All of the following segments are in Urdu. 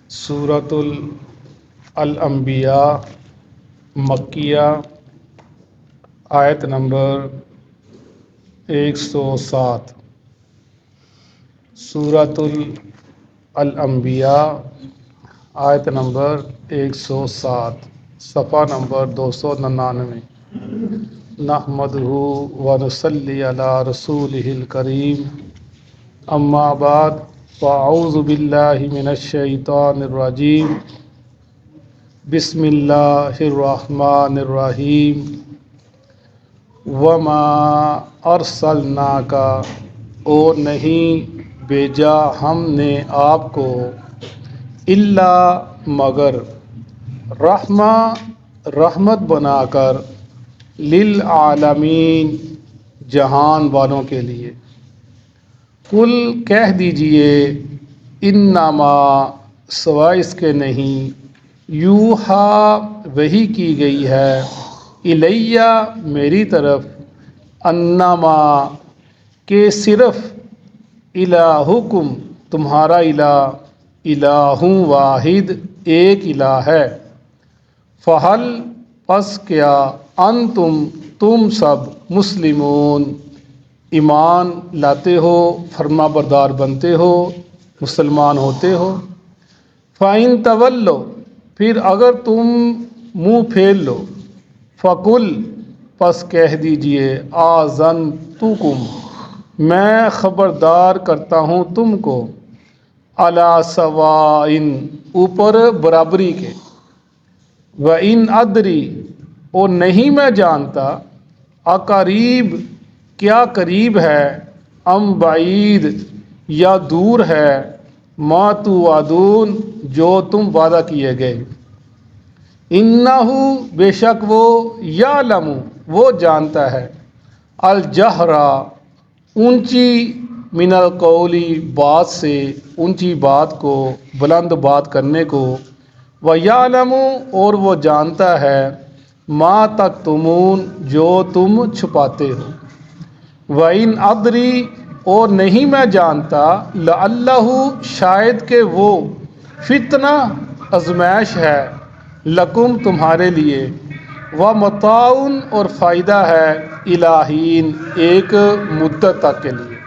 سورۃ الانبیاء مکیہ آیت نمبر 107۔ سورۃ الانبیاء آیت نمبر 107، صفحہ نمبر 299۔ نحمدہ ونصلی علی رسولہ الکریم، اما بعد فاعوذ باللہ من الشیطان الرجیم، بسم اللہ الرحمن الرحیم۔ وما ارسلناک، اور نہیں بھیجا ہم نے آپ کو، الا مگر، رحمت بنا کر، للعالمین جہان والوں کے لیے۔ قل کہہ دیجئے، انما سوائے اس کے نہیں، یوحا وحی کی گئی ہے، الیہ میری طرف، انما کہ صرف، الہکم تمہارا الہ، الہ واحد ایک الہ ہے۔ فہل پس کیا، انتم تم سب، مسلمون ایمان لاتے ہو، فرما بردار بنتے ہو، مسلمان ہوتے ہو۔ فَإِن تَوَلَّوْا، پھر اگر تم منہ پھیر لو، فَقُلْ پس کہہ دیجئے، آذَنْتُکُم میں خبردار کرتا ہوں تم کو، عَلَىٰ سَوَاءٍ اوپر برابری کے، وَإِنْ أَدْرِي اور نہیں میں جانتا، اقریب کیا قریب ہے، ام بعید یا دور ہے، ما توعدون جو تم وعدہ کیے گئے۔ انہ بے شک وہ، یعلم وہ جانتا ہے، الجہر اونچی، من القولی بات سے، اونچی بات کو، بلند بات کرنے کو، ویعلم اور وہ جانتا ہے، ما تکتمون جو تم چھپاتے ہو۔ وَإِنْ أَدْرِي اور نہیں میں جانتا، لَعَلَّهُ شاید کہ وہ، فتنہ آزمائش ہے، لکم تمہارے لیے، وَمَتَاعٌ اور فائدہ ہے، إِلَىٰ حِین ایک مدت تک کے لیے۔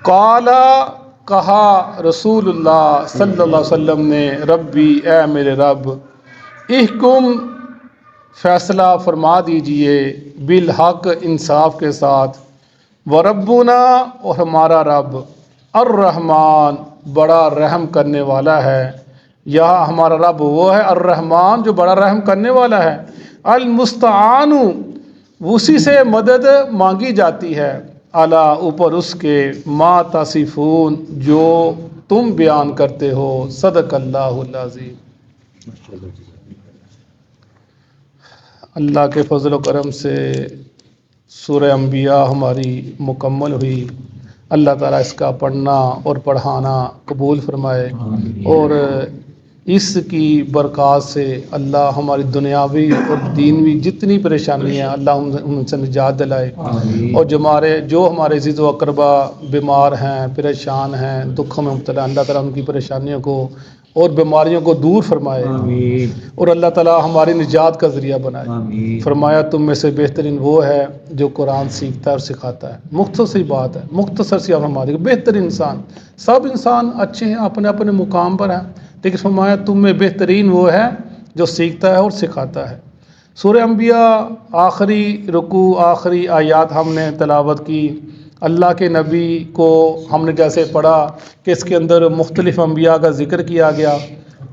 قَالَ کہا رسول اللہ صلی اللہ علیہ وسلم نے، ربی اے میرے رب، احکم فیصلہ فرما دیجئے، بالحق انصاف کے ساتھ، وربنا اور ہمارا رب، الرحمن بڑا رحم کرنے والا ہے۔ یہاں ہمارا رب وہ ہے الرحمن جو بڑا رحم کرنے والا ہے، المستعان اسی سے مدد مانگی جاتی ہے، علی اوپر اس کے، ما تصفون جو تم بیان کرتے ہو، صدق اللہ العظیم۔ اللہ کے فضل و کرم سے سورہ انبیاء ہماری مکمل ہوئی۔ اللہ تعالیٰ اس کا پڑھنا اور پڑھانا قبول فرمائے، اور اس کی برکات سے اللہ ہماری دنیاوی اور دینوی جتنی پریشانی ہیں اللہ ان سے نجات دلائے، اور جو ہمارے عزیز و اقربا بیمار ہیں، پریشان ہیں، دکھوں میں مبتلا، اللہ تعالیٰ ان کی پریشانیوں کو اور بیماریوں کو دور فرمائے، اور اللہ تعالیٰ ہماری نجات کا ذریعہ بنائے۔ فرمایا تم میں سے بہترین وہ ہے جو قرآن سیکھتا ہے اور سکھاتا ہے۔ مختصر سی بات ہے، مختصر سی فرما دی، بہترین انسان، سب انسان اچھے ہیں، اپنے اپنے مقام پر ہیں، لیکن فرمایا تم میں بہترین وہ ہے جو سیکھتا ہے اور سکھاتا ہے۔ سورہ انبیاء آخری رکوع، آخری آیات ہم نے تلاوت کی۔ اللہ کے نبی کو ہم نے جیسے پڑھا کہ اس کے اندر مختلف انبیاء کا ذکر کیا گیا،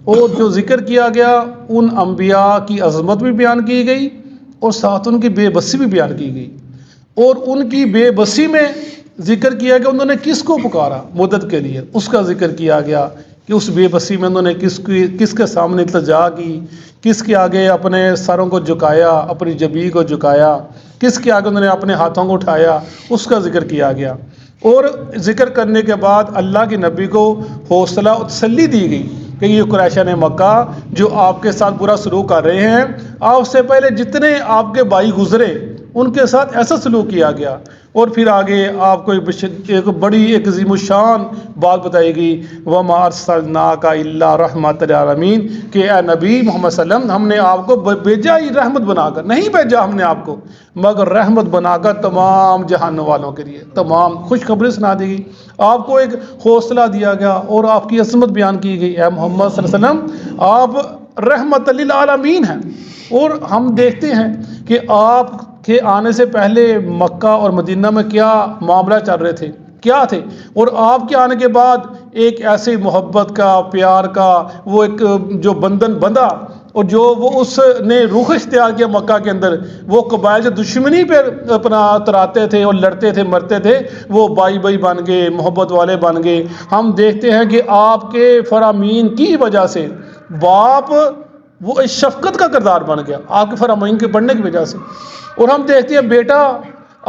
اور جو ذکر کیا گیا ان انبیاء کی عظمت بھی بیان کی گئی، اور ساتھ ان کی بے بسی بھی بیان کی گئی، اور ان کی بے بسی میں ذکر کیا گیا انہوں نے کس کو پکارا مدد کے لیے، اس کا ذکر کیا گیا کہ اس بے بسی میں انہوں نے کس کے سامنے التجا کی، کس کے آگے اپنے سروں کو جھکایا، اپنی جبین کو جھکایا، کس کے آگے انہوں نے اپنے ہاتھوں کو اٹھایا، اس کا ذکر کیا گیا۔ اور ذکر کرنے کے بعد اللہ کے نبی کو حوصلہ و تسلی دی گئی کہ یہ قریشان مکہ جو آپ کے ساتھ برا سلوک کر رہے ہیں، آپ سے پہلے جتنے آپ کے بھائی گزرے ان کے ساتھ ایسا سلوک کیا گیا۔ اور پھر آگے آپ کو ایک بڑی ایک عظیم الشان بات بتائی گئی، وَمَا أَرْسَلْنَاكَ إِلَّا رَحْمَةً لِلْعَالَمِينَ، کہ اے نبی محمد صلی اللہ علیہ وسلم، ہم نے آپ کو بھیجا ہی رحمت بنا کر، نہیں بھیجا ہم نے آپ کو مگر رحمت بنا کر تمام جہان والوں کے لیے، تمام خوشخبری سنا دی گئی، آپ کو ایک حوصلہ دیا گیا اور آپ کی عظمت بیان کی گئی، اے محمد صلی اللہ علیہ وسلم آپ رحمت للعالمین ہیں۔ اور ہم دیکھتے ہیں کہ آپ کے آنے سے پہلے مکہ اور مدینہ میں کیا معاملہ چل رہے تھے، کیا تھے، اور آپ کے آنے کے بعد ایک ایسے محبت کا، پیار کا وہ ایک جو بندھن بندھا، اور جو وہ اس نے رخ اختیار کیا مکہ کے اندر، وہ قبائل جو دشمنی پہ اپنا تراتے تھے اور لڑتے تھے مرتے تھے، وہ بائی بائی بن گئے، محبت والے بن گئے۔ ہم دیکھتے ہیں کہ آپ کے فرامین کی وجہ سے باپ وہ اس شفقت کا کردار بن گیا، آپ کے فرامین کے پڑھنے کی وجہ سے۔ اور ہم دیکھتے ہیں بیٹا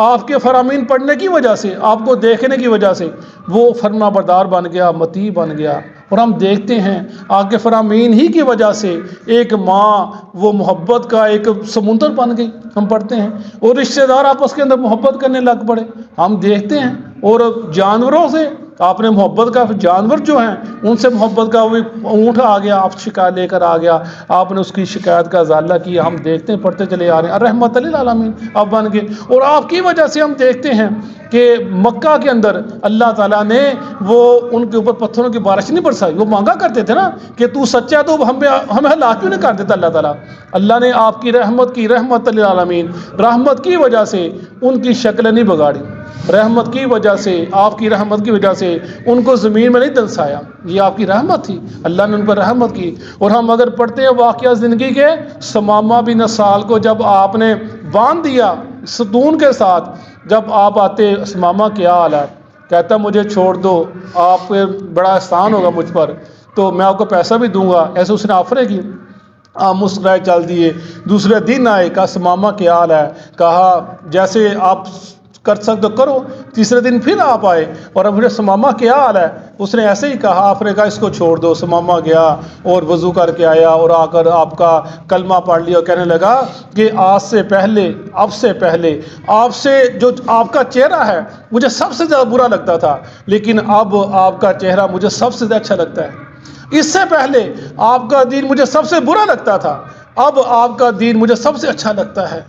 آپ کے فرامین پڑھنے کی وجہ سے، آپ کو دیکھنے کی وجہ سے وہ فرما بردار بن گیا، مطیع بن گیا۔ اور ہم دیکھتے ہیں آپ کے فرامین ہی کی وجہ سے ایک ماں وہ محبت کا ایک سمندر بن گئی، ہم پڑھتے ہیں، اور رشتہ دار آپس کے اندر محبت کرنے لگ پڑے، ہم دیکھتے ہیں۔ اور جانوروں سے آپ نے محبت کا، جانور جو ہیں ان سے محبت کا، وہ اونٹ آ گیا، آپ شکایت لے کر آ گیا، آپ نے اس کی شکایت کا ازالہ کیا، ہم دیکھتے ہیں پڑھتے چلے آ رہے ہیں، رحمت للعالمین آپ بن گئے۔ اور آپ کی وجہ سے ہم دیکھتے ہیں کہ مکہ کے اندر اللہ تعالیٰ نے وہ ان کے اوپر پتھروں کی بارش نہیں برسائی، وہ مانگا کرتے تھے نا کہ تو سچا ہے تو ہمیں ہلاک کیوں نہیں کر دیتا اللہ تعالیٰ۔ اللہ نے آپ کی رحمت کی، رحمت للعالمین، رحمت کی وجہ سے ان کی شکلیں نہیں بگاڑی، رحمت کی وجہ سے، آپ کی رحمت کی وجہ سے ان کو زمین میں نہیں دلسایا، یہ آپ کی رحمت تھی، اللہ نے ان پر رحمت کی۔ اور ہم اگر پڑھتے ہیں واقعہ زندگی کے، ثمامہ بن اسال کو جب آپ نے باندھ دیا ستون کے ساتھ، جب آپ آتے، ثمامہ کیا حال ہے، کہتا مجھے چھوڑ دو، آپ پہ بڑا احسان ہوگا مجھ پر، تو میں آپ کو پیسہ بھی دوں گا، ایسے اس نے آفریں کی۔ آپ مسکرائے چل دیے، دوسرے دن آئے، کہا ثمامہ کیا حال ہے، کہا جیسے آپ کر سکتے کرو، تیسرے دن پھر آپ آئے اور اب ثمامہ کیا حال ہے، اس نے ایسے ہی کہا، آپ نے کہا اس کو چھوڑ دو۔ ثمامہ گیا اور وضو کر کے آیا اور آ کر آپ کا کلمہ پڑھ لیا اور کہنے لگا کہ آج سے پہلے، اب سے پہلے آپ سے جو آپ کا چہرہ ہے مجھے سب سے زیادہ برا لگتا تھا، لیکن اب آپ کا چہرہ مجھے سب سے زیادہ اچھا لگتا ہے۔ اس سے پہلے آپ کا دین مجھے سب سے برا لگتا تھا، اب آپ کا دین مجھے سب سے اچھا لگتا ہے۔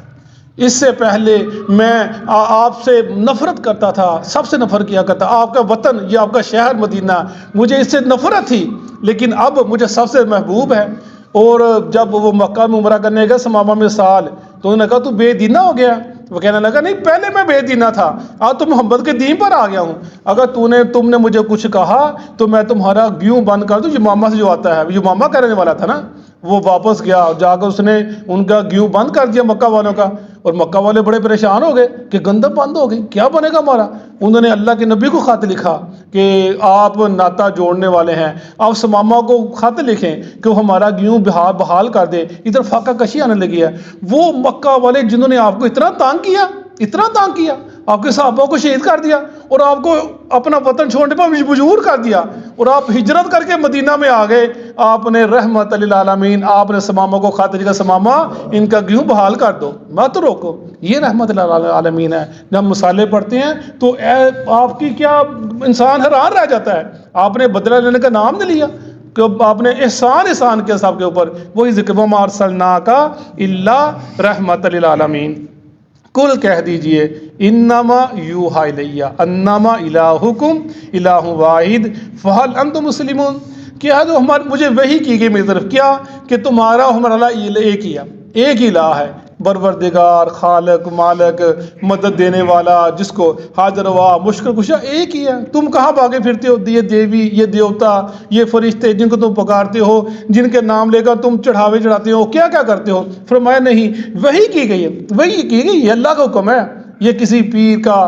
اس سے پہلے میں آپ سے نفرت کرتا تھا، سب سے نفرت کیا کرتا، آپ کا وطن یہ آپ کا شہر مدینہ مجھے اس سے نفرت تھی، لیکن اب مجھے سب سے محبوب ہے۔ اور جب وہ مکہ میں عمرہ کرنے گیا ثمامہ بن اسال، تو انہوں نے کہا تو بے دینہ ہو گیا، وہ کہنے لگا نہیں پہلے میں بے دینہ تھا، آج تو محمد کے دین پر آ گیا ہوں، اگر تم نے مجھے کچھ کہا تو میں تمہارا گیوں بند کر دوں۔ یمامہ سے جو آتا ہے، یمامہ کرنے والا تھا نا، وہ واپس گیا، جا کر اس نے ان کا گیوں بند کر دیا مکہ والوں کا، اور مکہ والے بڑے پریشان ہو گئے کہ گندم بند ہو گئی، کیا بنے گا ہمارا۔ انہوں نے اللہ کے نبی کو خط لکھا کہ آپ ناطہ جوڑنے والے ہیں، آپ ثمامہ کو خط لکھیں کہ وہ ہمارا گیوں بحال کر دے۔ ادھر فاقہ کشی آنے لگی ہے، وہ مکہ والے جنہوں نے آپ کو اتنا تانگ کیا، اتنا تانگ کیا، آپ کے صحابہ کو شہید کر دیا اور آپ کو اپنا وطن چھوڑنے پر مجبور کر دیا، اور آپ ہجرت کر کے مدینہ میں آ گئے، آپ نے رحمت للعالمین، آپ نے ثمامہ کو خط لکھا ثمامہ ان کا گیوں بحال کر دو، مت روکو، یہ رحمت للعالمین ہے۔ جب ہم مثالیں پڑھتے ہیں تو آپ کی کیا انسان حیران رہ جاتا ہے، آپ نے بدلہ لینے کا نام نہیں لیا کہ آپ نے احسان کیا صاحب کے اوپر، وہی ذکر وَمَا أَرْسَلْنَاكَ إِلَّا رَحْمَةً لِلْعَالَمِينَ۔ کل کہہ دیجئے انما یوحی الیہ انما الہکم الہ واحد فہل انتم مسلمون، کیا جو مجھے وحی کی گئی میری طرف، کیا کہ تمہارا ہمارا اللہ ایک ہی ہے، ایک ہی الہ ہے، پروردگار، خالق، مالک، مدد دینے والا، جس کو حاضر ہوا مشکل کشا ایک ہی ہے، تم کہاں بھاگے پھرتے ہو، یہ دیوی، یہ دیوتا، یہ فرشتے جن کو تم پکارتے ہو، جن کے نام لے کر تم چڑھاوے چڑھاتے ہو، کیا کیا کرتے ہو؟ فرمایا نہیں، وحی کی گئی ہے، وحی کی گئی ہے، اللہ کا حکم ہے، یہ کسی پیر کا،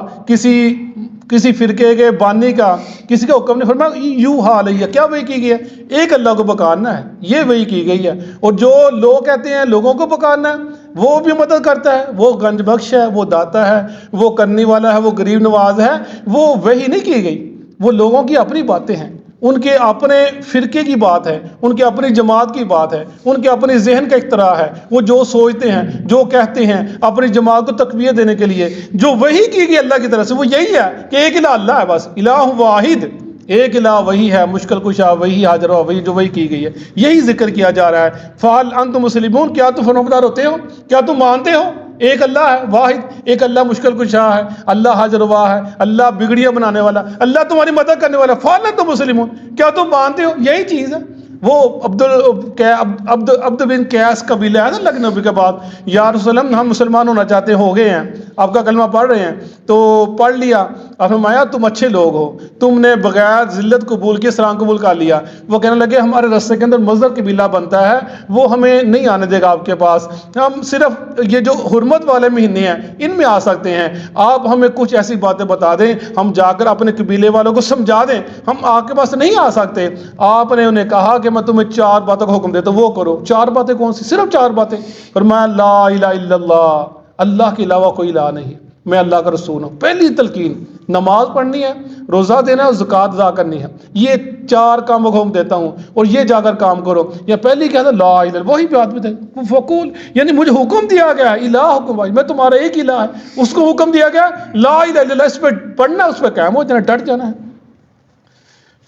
کسی فرقے کے بانی کا، کسی کا حکم نہیں۔ فرمایا یوحی الیہ، کیا وحی کی گئی ہے؟ ایک اللہ کو پکارنا ہے، یہ وحی کی گئی ہے۔ اور جو لوگ کہتے ہیں لوگوں کو پکارنا ہے، وہ بھی مدد کرتا ہے، وہ گنج بخش ہے، وہ داتا ہے، وہ کرنے والا ہے، وہ غریب نواز ہے، وہ وحی نہیں کی گئی، وہ لوگوں کی اپنی باتیں ہیں، ان کے اپنے فرقے کی بات ہے، ان کے اپنی جماعت کی بات ہے، ان کے اپنے ذہن کا اختراع ہے، وہ جو سوچتے ہیں، جو کہتے ہیں اپنی جماعت کو تقویت دینے کے لیے، جو وحی کی گئی اللہ کی طرف سے وہ یہی ہے کہ ایک الہ اللہ ہے، بس الہ واحد، ایک الہ وہی ہے، مشکل کشا وہی، حاضر وہی، جو وہی کی گئی ہے، یہی ذکر کیا جا رہا ہے۔ فہل انتم مسلمون، کیا تم فرمانبردار ہوتے ہو، کیا تم مانتے ہو ایک اللہ ہے واحد، ایک اللہ مشکل کشا ہے، اللہ حاضر روا ہے، اللہ بگڑیاں بنانے والا، اللہ تمہاری مدد کرنے والا، فہل انتم مسلمون، کیا تم مانتے ہو، یہی چیز ہے۔ وہ عبد بن قیس قبیلہ ہے نا اللہ کے نبی کے بعد، یا رسول اللہ ہم مسلمان ہونا چاہتے ہو گئے ہیں، آپ کا کلمہ پڑھ رہے ہیں، تو پڑھ لیا اور فرمایا تم اچھے لوگ ہو، تم نے بغیر ذلت قبول کے اسلام قبول کر لیا۔ وہ کہنے لگے ہمارے رستے کے اندر مزدر قبیلہ بنتا ہے، وہ ہمیں نہیں آنے دے گا آپ کے پاس، ہم صرف یہ جو حرمت والے مہینے ہیں ان میں آ سکتے ہیں، آپ ہمیں کچھ ایسی باتیں بتا دیں، ہم جا کر اپنے قبیلے والوں کو سمجھا دیں، ہم آپ کے پاس نہیں آ سکتے۔ آپ نے انہیں کہا کہ میں تمہیں 4 باتوں کا حکم دیتا ہوں، وہ کرو۔ 4 باتیں کون سی؟ صرف 4 باتیں۔ فرمایا لا الہ الا اللہ، اللہ کے علاوہ کوئی الہ نہیں، میں اللہ کا رسول ہوں۔ پہلی تلقین، نماز پڑھنی ہے، روزہ دینا ہے اور زکوٰۃ ادا کرنی ہے، یہ 4 کام حکم دیتا ہوں اور یہ جا کر کام کرو۔ یا پہلی کہتا لا الہ، وہی بات بھی فقول، یعنی مجھے حکم دیا گیا ہے، الہ حکم، میں تمہارا ایک الہ ہے، اس کو حکم دیا گیا لا الہ الا اللہ، اس پہ پڑھنا، اس پہ قائم ہو جانا، ڈٹ جانا ہے۔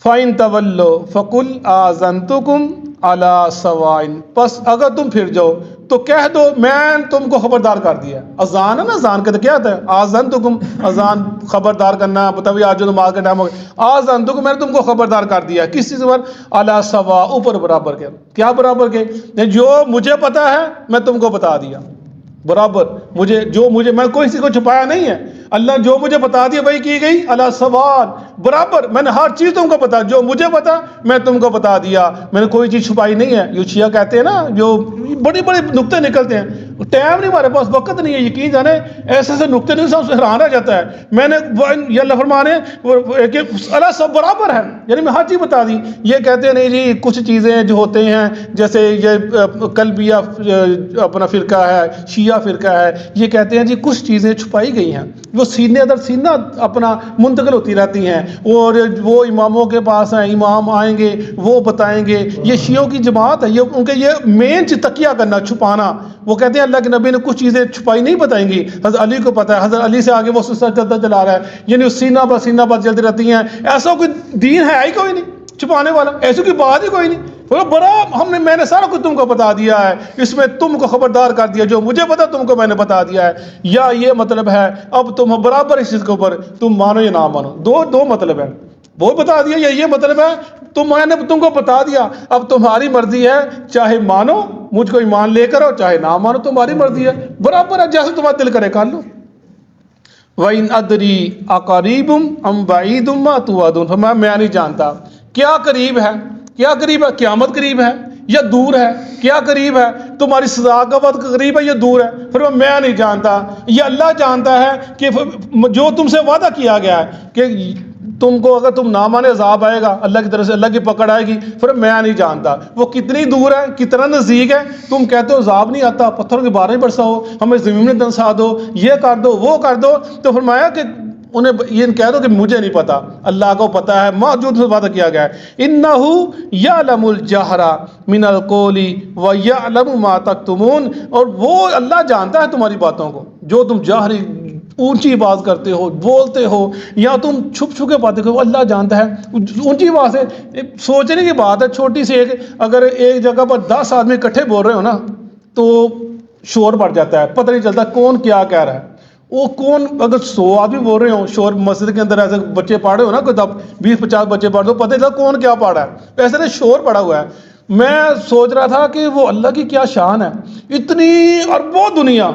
فَإِن تَوَلَّوْا فَقُلْ آذَنْتُكُمْ عَلَىٰ سَوَاءٍ، پس اگر تم پھر جاؤ تو کہہ دو میں تم کو خبردار کر دیا۔ اذان ہے نا، اذان کہتے کیا ہوتا ہے؟ آذَنْتُكُمْ، اذان خبردار کرنا، بتاوی آج جو نماز کا ٹائم ہو گیا، آذَنْتُكُمْ، میں نے تم کو خبردار کر دیا، کس چیز پر؟ عَلَىٰ سَوَاءٍ، اوپر برابر کے۔ کیا برابر کے؟ جو مجھے پتا ہے میں تم کو بتا دیا، برابر مجھے میں کوئی چیز کو چھپایا نہیں ہے، اللہ جو مجھے بتا دیا وہی کی گئی، علی سوال، برابر، میں نے ہر چیز تم کو بتا، جو مجھے پتا میں تم کو بتا دیا، میں نے کوئی چیز چھپائی نہیں ہے۔ یہ شیعہ کہتے ہیں نا، جو بڑے بڑے نقطے نکلتے ہیں، ٹائم نہیں، ہمارے پاس وقت نہیں ہے، یقین جانے ایسے ایسے نقطے نہیں، سب سے حیران رہ جاتا ہے۔ میں نے یہ اللہ فرمانے کہ اللہ سب برابر ہے، یعنی میں ہر چیز بتا دی۔ یہ کہتے ہیں نہیں جی کچھ چیزیں جو ہوتے ہیں، جیسے یہ قلبیہ اپنا فرقہ ہے، شیعہ فرقہ ہے، یہ کہتے ہیں جی کچھ چیزیں چھپائی گئی ہیں، وہ سینے در سینہ اپنا منتقل ہوتی رہتی ہیں، اور وہ اماموں کے پاس ہیں، امام آئیں گے وہ بتائیں گے۔ یہ شیعوں کی جماعت ہے، یہ ان کے یہ مین تقیہ کرنا، چھپانا۔ وہ کہتے ہیں اللہ کے نبی نے کچھ چیزیں چھپائی نہیں بتائیں گی، حضرت علی کو پتہ ہے، حضرت علی سے آگے وہ سلسلہ چلتا چلا رہا ہے، یعنی سینہ پر سینہ پر چلتی رہتی ہیں۔ ایسا کوئی دین ہے ہی کوئی نہیں چھپانے والا، ایسی کوئی بات ہی کوئی نہیں۔ بڑا میں نے سارا کچھ تم کو بتا دیا ہے، اس میں تم کو خبردار کر دیا، جو مجھے پتا تم کو میں نے بتا دیا ہے۔ یا یہ مطلب ہے اب تم برابر اس چیز کے اوپر تم مانو یا نہ مانو، دو مطلب ہے، وہ بتا دیا، یا یہ مطلب ہے میں نے تم کو بتا دیا، اب تمہاری مرضی ہے، چاہے مانو مجھ کو ایمان لے کر، چاہے نہ مانو تمہاری مرضی ہے، برابر ہے، جیسے تمہارا دل کرے کر لو۔ وَإِنْ أَدْرِي أَقَرِيبٌ أَمْ بَعِيدٌ مَا تُوعَدُونَ، میں نہیں جانتا کیا قریب ہے، کیا قریب ہے، قیامت قریب ہے یا دور ہے، کیا قریب ہے، تمہاری سزا کا وقت قریب ہے یا دور ہے، پھر میں نہیں جانتا، یہ اللہ جانتا ہے کہ جو تم سے وعدہ کیا گیا ہے کہ تم کو اگر تم نہ مانے عذاب آئے گا، اللہ کی طرف سے اللہ کی پکڑ آئے گی، پھر میں نہیں جانتا وہ کتنی دور ہے کتنا نزدیک ہے۔ تم کہتے ہو عذاب نہیں آتا، پتھروں کے بارے میں برساؤ، ہمیں زمین میں دنسا دو، یہ کر دو وہ کر دو، تو فرمایا کہ انہیں یہ کہہ دو کہ مجھے نہیں پتا، اللہ کو پتا ہے، موجود سے وعدہ کیا گیا ہے۔ اِنَّهُ يَعْلَمُ الْجَهْرَ مِنَ الْقَوْلِ وَيَعْلَمُ مَا تَكْتُمُونَ، اور وہ اللہ جانتا ہے تمہاری باتوں کو، جو تم جاہری اونچی بات کرتے ہو، بولتے ہو، یا تم چھپ چھپ کے باتیں کرو، اللہ جانتا ہے۔ اونچی بات ہے، سوچنے کی بات ہے، چھوٹی سی اگر ایک جگہ پر 10 آدمی اکٹھے بول رہے ہو نا تو شور بڑھ جاتا ہے، پتہ نہیں چلتا کون کیا کہہ رہا ہے۔ وہ کون، اگر 100 آدمی بول رہے ہوں، شور مسجد کے اندر ایسے بچے پڑھ رہے ہو نا، کوئی 20-50 بچے پڑھ رہے ہو، پتہ نہیں چلتا کون کیا پڑھ رہا ہے، ایسے نہیں شور پڑا ہوا ہے۔ میں سوچ رہا تھا کہ وہ اللہ کی کیا شان ہے، اتنی اربوں دنیا،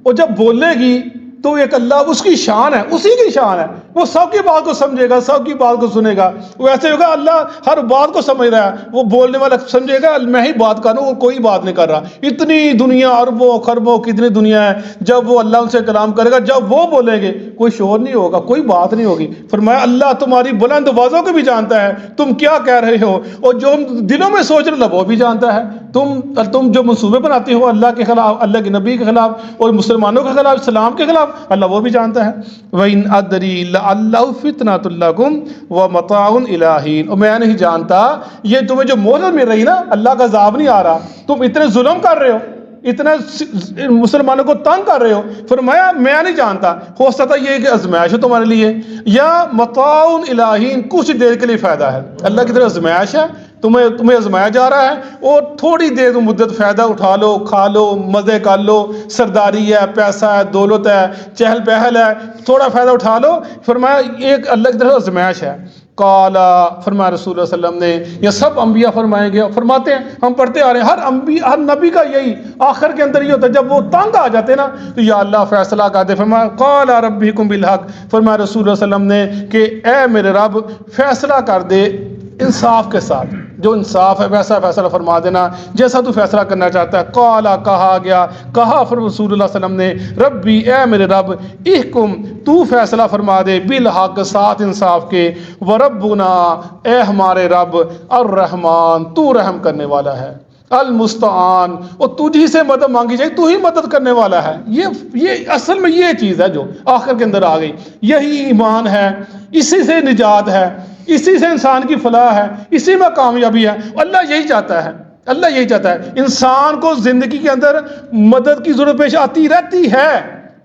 اور جب بولے گی تو ایک اللہ، اس کی شان ہے، اسی کی شان ہے، وہ سب کی بات کو سمجھے گا، سب کی بات کو سنے گا۔ وہ ایسے ہوگا اللہ ہر بات کو سمجھ رہا ہے، وہ بولنے والا سمجھے گا میں ہی بات کر رہا ہوں، وہ کوئی بات نہیں کر رہا۔ اتنی دنیا، اربوں خربوں کتنی دنیا ہے، جب وہ اللہ ان سے کلام کرے گا، جب وہ بولیں گے کوئی شور نہیں ہوگا، کوئی بات نہیں ہوگی۔ فرمایا اللہ تمہاری بلند آوازوں کو بھی جانتا ہے، تم کیا کہہ رہے ہو، اور جو دلوں میں سوچ رہے ہو وہ بھی جانتا ہے۔ تم جو منصوبے بناتے ہو اللہ کے خلاف، اللہ کے نبی کے خلاف اور مسلمانوں کے خلاف، اسلام کے خلاف، اللہ وہ بھی جانتا ہے۔ وَإِنْ أَدْرِي لعلہ فتنۃ لکم ومتاع الی حین، اور میں نہیں جانتا یہ تمہیں جو مہلت مل رہی نا، اللہ کا عذاب نہیں آ رہا، تم اتنے ظلم کر رہے ہو، اتنا مسلمانوں کو تنگ کر رہے ہو، فرمایا میں نہیں جانتا، ہو سکتا ہے یہ کہ آزمائش ہے تمہارے لیے، یا متاع الی حین، کچھ دیر کے لیے فائدہ ہے، اللہ کی طرف آزمائش ہے، تمہیں آزمایا جا رہا ہے، اور تھوڑی دیر مدت فائدہ اٹھا لو، کھا لو، مزے کر لو، سرداری ہے، پیسہ ہے، دولت ہے، چہل پہل ہے، تھوڑا فائدہ اٹھا لو، فرمایا ایک اللہ کی طرف آزمائش ہے۔ قال، فرمایا رسول اللہ صلی اللہ علیہ وسلم نے، یہ سب انبیاء فرمائیں گے، فرماتے ہیں ہم پڑھتے آ رہے ہیں، ہر نبی کا یہی آخر کے اندر یہ ہوتا ہے، جب وہ تنگ آ جاتے ہیں نا تو یا اللہ فیصلہ کر دے، فرمایا قال ربکم بالحق، فرمایا رسول اللہ صلی اللہ علیہ وسلم نے کہ اے میرے رب فیصلہ کر دے انصاف کے ساتھ، جو انصاف ہے ویسا فیصلہ فرما دینا جیسا تو فیصلہ کرنا چاہتا ہے۔ قال، کہا گیا، کہا رسول اللہ صلی اللہ علیہ وسلم نے، ربی اے میرے رب، احکم تو فیصلہ فرما دے، بالحق ساتھ انصاف کے، وربنا اے ہمارے رب، الرحمن تو رحم کرنے والا ہے، المستعان اور تجھی سے مدد مانگی جائے، تو ہی مدد کرنے والا ہے۔ یہ اصل میں یہ چیز ہے جو آخر کے اندر آ گئی، یہی ایمان ہے، اسی سے نجات ہے، اسی سے انسان کی فلاح ہے، اسی میں کامیابی ہے، اللہ یہی چاہتا ہے، اللہ یہی چاہتا ہے۔ انسان کو زندگی کے اندر مدد کی ضرورت پیش آتی رہتی ہے،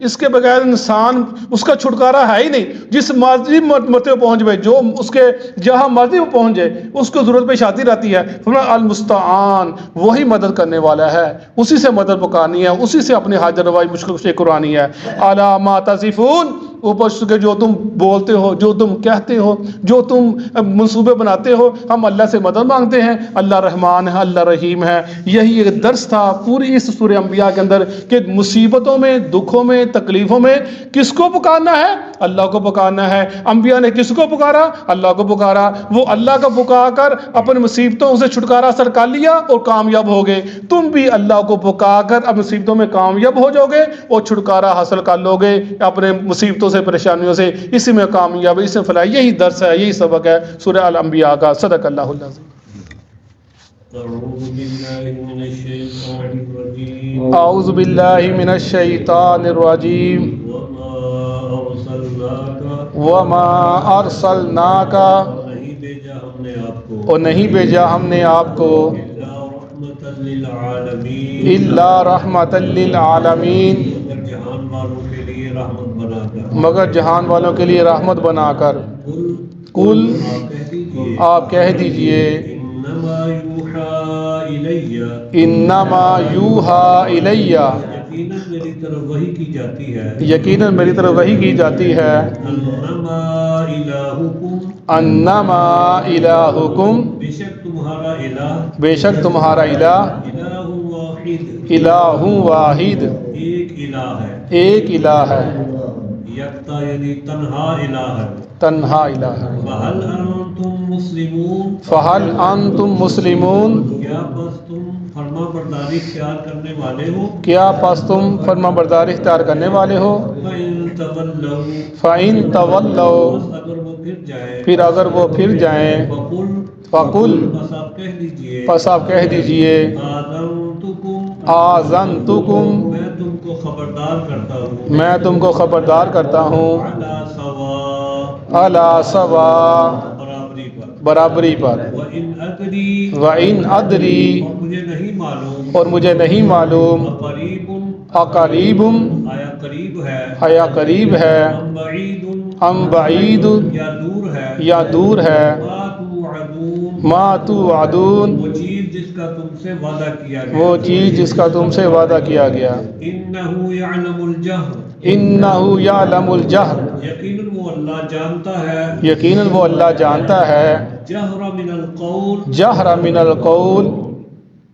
اس کے بغیر انسان اس کا چھٹکارا ہے ہی نہیں، جس مرضی مرتبے پہنچ جائے، جو اس کے جہاں مرضی وہ پہنچ جائے، اس کو ضرورت پیش آتی رہتی ہے۔ فرمایا المستعان، وہی مدد کرنے والا ہے، اسی سے مدد پکانی ہے، اسی سے اپنی حاجت روائی مشکل سے قرآنی ہے۔ اعلیٰ ما تصفون، اوپر سے جو تم بولتے ہو، جو تم کہتے ہو، جو تم منصوبے بناتے ہو، ہم اللہ سے مدد مانگتے ہیں، اللہ رحمان ہے، اللہ رحیم ہے۔ یہی ایک درس تھا پوری اس سورہ انبیاء کے اندر کہ مصیبتوں میں، دکھوں میں، تکلیفوں میں کس کو پکارنا ہے؟ اللہ کو پکارنا ہے۔ انبیاء نے کس کو پکارا؟ اللہ کو پکارا، وہ اللہ کو پکار کر اپنی مصیبتوں سے چھٹکارا حاصل کر لیا اور کامیاب ہو گئے۔ تم بھی اللہ کو پکار کر اب مصیبتوں میں کامیاب ہو جاؤ گے اور چھٹکارا حاصل کر لو گے اپنے مصیبتوں سے، پریشانیوں سے، اسی میں کامیاب، اس میں فلاح۔ یہی درس ہے، یہی سبق ہے سورہ الانبیاء کا۔ صدق اللہ العظیم۔ اعوذ باللہ من الشیطان الرجیم۔ وما ارسلناک، اور نہیں بھیجا ہم نے آپ کو، الا رحمۃ للعالمین، مگر جہان والوں کے لیے رحمت بنا کر۔ قل، آپ کہہ دیجئے، انما یوحی الی، یقیناً میری طرف وحی کی جاتی ہے، یقیناً میری طرف وحی کی جاتی ہے، انما الہکم، انما الہکم، بے شک تمہارا الہ، بے شک تمہارا الہ، الہ واحد، الہ واحد، ایک الہ ہے، ایک الہ ہے، یکتا یعنی تنہا الہ ہے۔ تنہا الہ ہے۔ فہل انتم مسلمون، فہل انتم مسلمون، کیا بس تم فرما برداری اختیار کرنے والے ہو؟ کیا پس تم فرما برداری اختیار کرنے والے ہو؟ فَإِن تَوَلَّوْا، فَإِن تَوَلَّوْا، بس اگر وہ پھر جائے، پھر اگر وہ پھر جائیں، فَقُلْ، فَقُلْ، بس آپ کہہ دیجئے، پس آپ کہہ دیجئے، آذَنْتُکُمْ، آذَنْتُکُم، میں تم کو خبردار کرتا ہوں، میں تم کو خبردار کرتا ہوں، عَلَى سَوَاءٍ، عَلَى سَوَاءٍ، برابری پر، برابری پر، وَإِنْ أَدْرِي، وَإِنْ أَدْرِي، اور مجھے نہیں معلوم، اور مجھے نہیں معلوم، قریب، اقریب، آیا قریب ہے، آیا قریب ہے، ام بعید، ام بعید، یا دور ہے، یا دور ہے، ما توعدون، ما توعدون، وہ چیز جس کا تم سے وعدہ کیا گیا، وہ چیز جس کا تم سے وعدہ کیا گیا، انہ یعلم الجہر، انہ یعلم الجہر، یقیناً وہ اللہ جانتا ہے، یقیناً وہ اللہ جانتا ہے، جہر من القول، جہر من القول،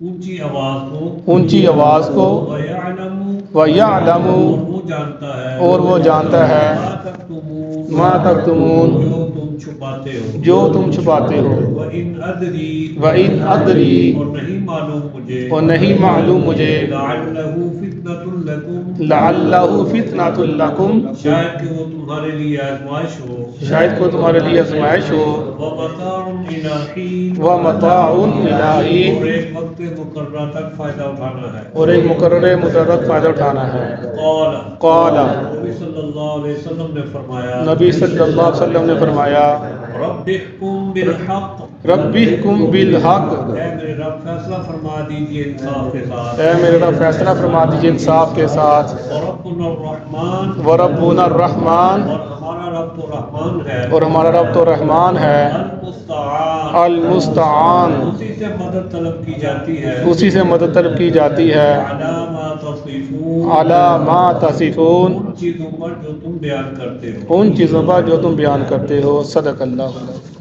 اونچی آواز کو، اونچی آواز کو، ویعلم، ویعلم، اور وہ جانتا ہے، اور وہ جانتا ہے، ما تکتمون، ما تکتمون، جو تم چھپاتے ہو، جو تم چھپاتے ہو، وَإِنْ أَدْرِي، وَإِنْ أَدْرِي، اور نہیں معلوم مجھے اور نہیں معلوم مجھے لعلہ فتنۃ لکم لعلہ فتنۃ لکم شاید کہ وہ تمہارے لیے آزمائش ہو شاید کو تمہارے لیے آزمائش ہو ومتاع الی حین ومتاع الی حین اور ایک وقت مقررہ تک فائدہ اٹھانا ہے اور ایک مقرر متعلق فائدہ اٹھانا ہے قال قال نبی صلی اللہ علیہ وسلم نے فرمایا نبی صلی اللہ علیہ وسلم نے فرمایا رب احکم بالحق رب احکم بالحق اے میرے رب فیصلہ فرما دیجئے انصاف کے ساتھ اے میرے رب فیصلہ فرما دیجیے انصاف کے ساتھ وربنا الرحمن وربنا الرحمن اور ہمارا رب تو رحمان ہے اور ہمارا رب تو رحمان ہے المستعان المستعان اسی سے مدد طلب کی جاتی ہے اسی سے مدد طلب کی جاتی ہے علی ما تصفون علی ما تصفون ان چیزوں پر جو تم بیان کرتے ہو ان چیزوں پر جو تم بیان کرتے ہو صدق اللہ علیہ